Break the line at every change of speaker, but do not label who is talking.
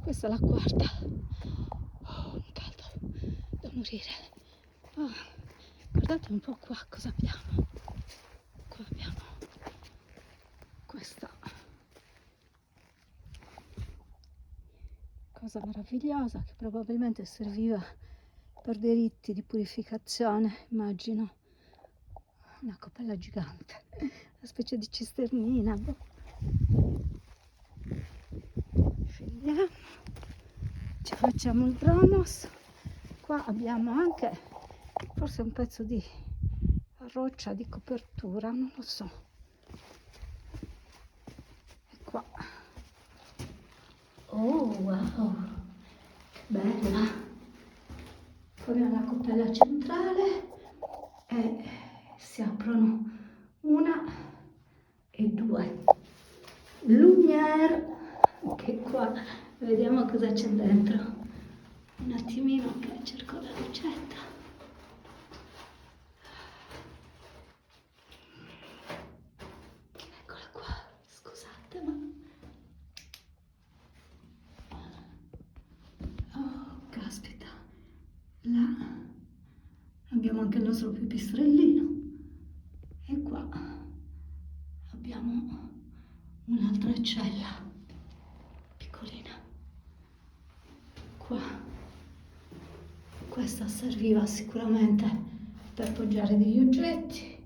Questa è la quarta. Oh, un caldo da morire. Oh, guardate un po' qua cosa abbiamo. Qua abbiamo questa cosa meravigliosa che probabilmente serviva per dei riti di purificazione, immagino. Una cappella gigante, una specie di cisternina. Scendiamo, ci facciamo il dromos. Qua abbiamo anche forse un pezzo di roccia di copertura, non lo so. E qua, oh wow, che bella, con la cappella centrale e si aprono una e due lumiere, che qua vediamo cosa c'è dentro. Un attimino che cerco la ricetta. Eccola qua, scusate ma... Oh, caspita. Là abbiamo anche il nostro pipistrellino. E qua abbiamo un'altra cella piccolina. Qua questa serviva sicuramente per poggiare degli oggetti.